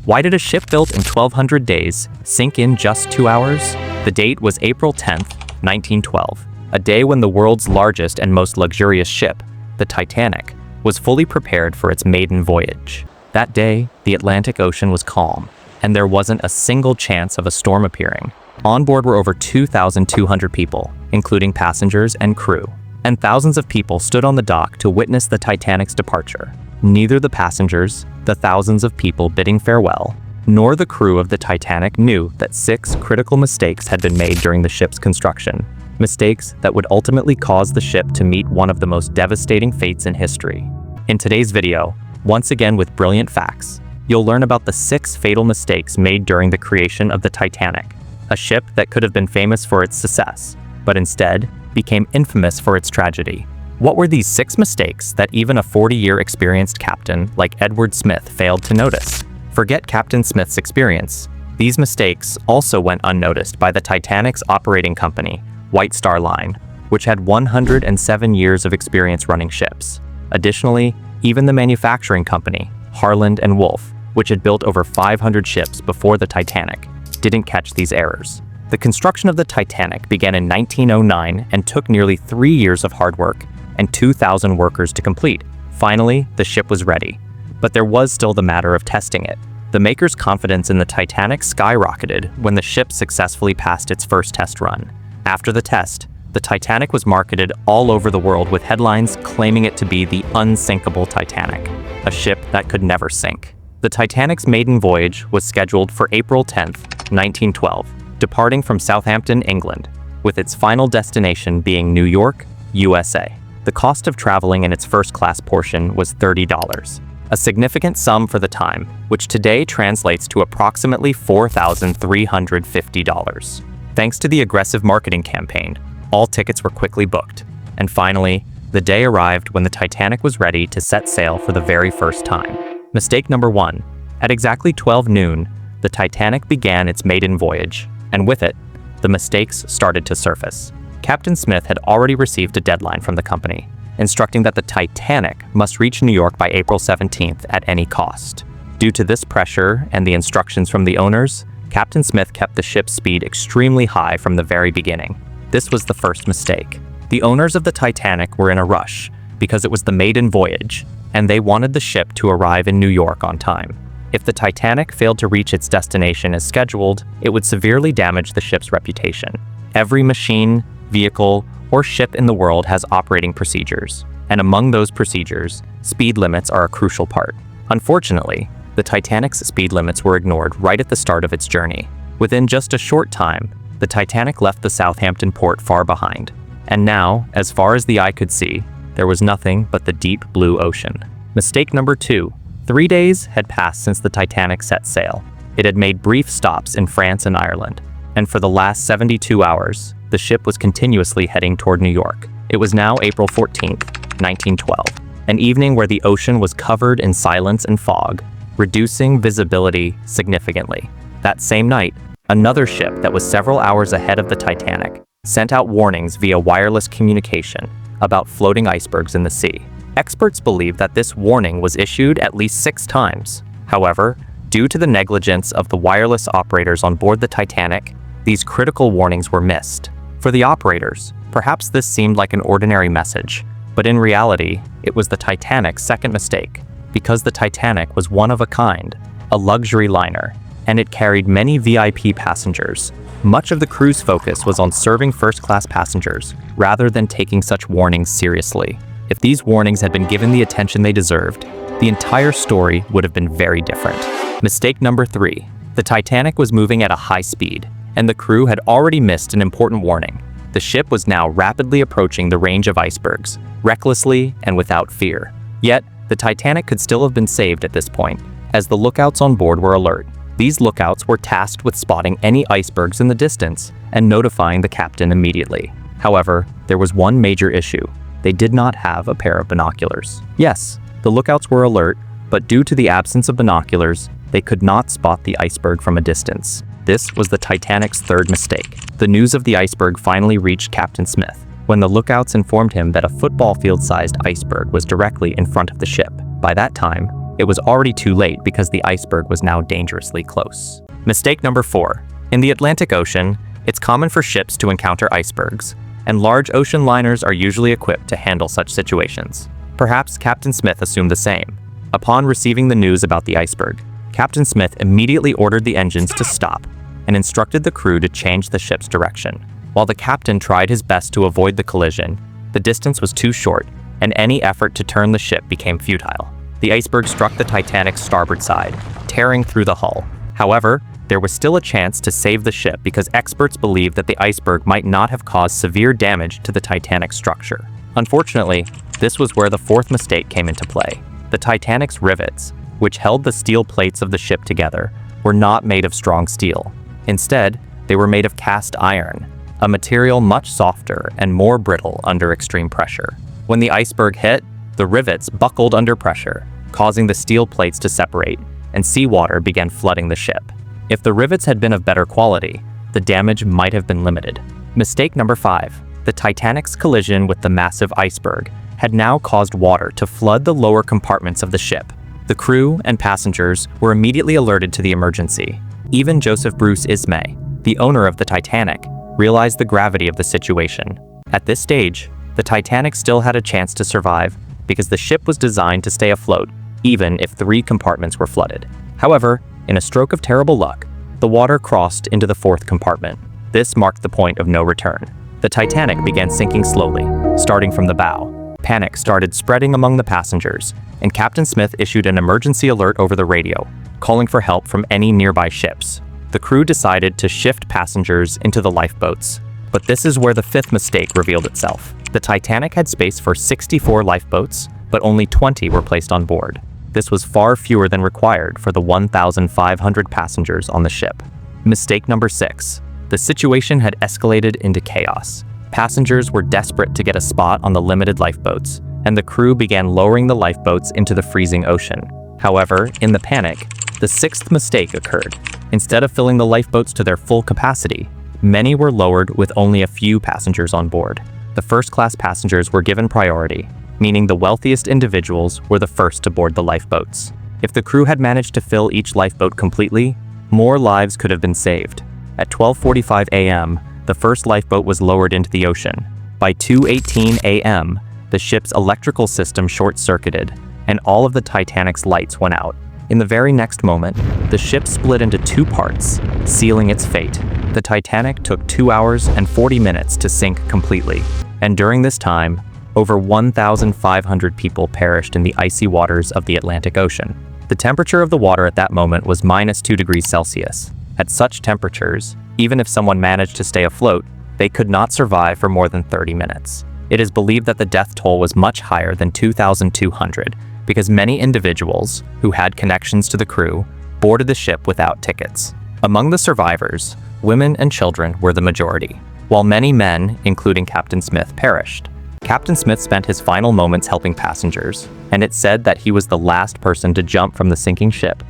Why did a ship built in 1,200 days sink in just 2 hours? The date was April 10th, 1912, a day when the world's largest and most luxurious ship, the Titanic, was fully prepared for its maiden voyage. That day, the Atlantic Ocean was calm, and there wasn't a single chance of a storm appearing. On board were over 2,200 people, including passengers and crew, and thousands of people stood on the dock to witness the Titanic's departure. Neither the passengers, the thousands of people bidding farewell, nor the crew of the Titanic knew that 6 critical mistakes had been made during the ship's construction. Mistakes that would ultimately cause the ship to meet one of the most devastating fates in history. In today's video, once again with brilliant facts, you'll learn about the 6 fatal mistakes made during the creation of the Titanic, a ship that could have been famous for its success, but instead became infamous for its tragedy. What were these 6 mistakes that even a 40-year experienced captain like Edward Smith failed to notice? Forget Captain Smith's experience. These mistakes also went unnoticed by the Titanic's operating company, White Star Line, which had 107 years of experience running ships. Additionally, even the manufacturing company, Harland & Wolff, which had built over 500 ships before the Titanic, didn't catch these errors. The construction of the Titanic began in 1909 and took nearly 3 years of hard work and 2,000 workers to complete. Finally, the ship was ready. But there was still the matter of testing it. The makers' confidence in the Titanic skyrocketed when the ship successfully passed its first test run. After the test, the Titanic was marketed all over the world with headlines claiming it to be the Unsinkable Titanic, a ship that could never sink. The Titanic's maiden voyage was scheduled for April 10th, 1912, departing from Southampton, England, with its final destination being New York, USA. The cost of traveling in its first-class portion was $30, a significant sum for the time, which today translates to approximately $4,350. Thanks to the aggressive marketing campaign, all tickets were quickly booked. And finally, the day arrived when the Titanic was ready to set sail for the very first time. Mistake number 1. At exactly 12 noon, the Titanic began its maiden voyage, and with it, the mistakes started to surface. Captain Smith had already received a deadline from the company, instructing that the Titanic must reach New York by April 17th at any cost. Due to this pressure and the instructions from the owners, Captain Smith kept the ship's speed extremely high from the very beginning. This was the first mistake. The owners of the Titanic were in a rush because it was the maiden voyage, and they wanted the ship to arrive in New York on time. If the Titanic failed to reach its destination as scheduled, it would severely damage the ship's reputation. Every machine, vehicle, or ship in the world has operating procedures, and among those procedures, speed limits are a crucial part. Unfortunately, the Titanic's speed limits were ignored right at the start of its journey. Within just a short time, the Titanic left the Southampton port far behind, and now, as far as the eye could see, there was nothing but the deep blue ocean. Mistake number 2. 3 days had passed since the Titanic set sail. It had made brief stops in France and Ireland, and for the last 72 hours, the ship was continuously heading toward New York. It was now April 14th, 1912, an evening where the ocean was covered in silence and fog, reducing visibility significantly. That same night, another ship that was several hours ahead of the Titanic sent out warnings via wireless communication about floating icebergs in the sea. Experts believe that this warning was issued at least 6 times. However, due to the negligence of the wireless operators on board the Titanic, these critical warnings were missed. For the operators, perhaps this seemed like an ordinary message, but in reality, it was the Titanic's second mistake, because the Titanic was one of a kind, a luxury liner, and it carried many VIP passengers. Much of the crew's focus was on serving first-class passengers, rather than taking such warnings seriously. If these warnings had been given the attention they deserved, the entire story would have been very different. Mistake number 3. The Titanic was moving at a high speed, and the crew had already missed an important warning. The ship was now rapidly approaching the range of icebergs, recklessly and without fear. Yet, the Titanic could still have been saved at this point, as the lookouts on board were alert. These lookouts were tasked with spotting any icebergs in the distance and notifying the captain immediately. However, there was one major issue. They did not have a pair of binoculars. Yes, the lookouts were alert, but due to the absence of binoculars, they could not spot the iceberg from a distance. This was the Titanic's third mistake. The news of the iceberg finally reached Captain Smith, when the lookouts informed him that a football field-sized iceberg was directly in front of the ship. By that time, it was already too late because the iceberg was now dangerously close. Mistake number 4. In the Atlantic Ocean, it's common for ships to encounter icebergs, and large ocean liners are usually equipped to handle such situations. Perhaps Captain Smith assumed the same. Upon receiving the news about the iceberg, Captain Smith immediately ordered the engines to stop and instructed the crew to change the ship's direction. While the captain tried his best to avoid the collision, the distance was too short, and any effort to turn the ship became futile. The iceberg struck the Titanic's starboard side, tearing through the hull. However, there was still a chance to save the ship because experts believed that the iceberg might not have caused severe damage to the Titanic's structure. Unfortunately, this was where the 4th mistake came into play. The Titanic's rivets, which held the steel plates of the ship together, were not made of strong steel. Instead, they were made of cast iron, a material much softer and more brittle under extreme pressure. When the iceberg hit, the rivets buckled under pressure, causing the steel plates to separate, and seawater began flooding the ship. If the rivets had been of better quality, the damage might have been limited. Mistake number 5. The Titanic's collision with the massive iceberg had now caused water to flood the lower compartments of the ship. The crew and passengers were immediately alerted to the emergency. Even Joseph Bruce Ismay, the owner of the Titanic, realized the gravity of the situation. At this stage, the Titanic still had a chance to survive because the ship was designed to stay afloat, even if 3 compartments were flooded. However, in a stroke of terrible luck, the water crossed into the 4th compartment. This marked the point of no return. The Titanic began sinking slowly, starting from the bow. Panic started spreading among the passengers, and Captain Smith issued an emergency alert over the radio, calling for help from any nearby ships. The crew decided to shift passengers into the lifeboats. But this is where the 5th mistake revealed itself. The Titanic had space for 64 lifeboats, but only 20 were placed on board. This was far fewer than required for the 1,500 passengers on the ship. Mistake number 6. The situation had escalated into chaos. Passengers were desperate to get a spot on the limited lifeboats, and the crew began lowering the lifeboats into the freezing ocean. However, in the panic, the 6th mistake occurred. Instead of filling the lifeboats to their full capacity, many were lowered with only a few passengers on board. The first-class passengers were given priority, meaning the wealthiest individuals were the first to board the lifeboats. If the crew had managed to fill each lifeboat completely, more lives could have been saved. At 12:45 a.m., the first lifeboat was lowered into the ocean. By 2:18 a.m., the ship's electrical system short-circuited, and all of the Titanic's lights went out. In the very next moment, the ship split into 2 parts, sealing its fate. The Titanic took 2 hours and 40 minutes to sink completely, and during this time, over 1,500 people perished in the icy waters of the Atlantic Ocean. The temperature of the water at that moment was -2 degrees Celsius. At such temperatures, even if someone managed to stay afloat, they could not survive for more than 30 minutes. It is believed that the death toll was much higher than 2,200 because many individuals who had connections to the crew boarded the ship without tickets. Among the survivors, women and children were the majority, while many men, including Captain Smith, perished. Captain Smith spent his final moments helping passengers, and it's said that he was the last person to jump from the sinking ship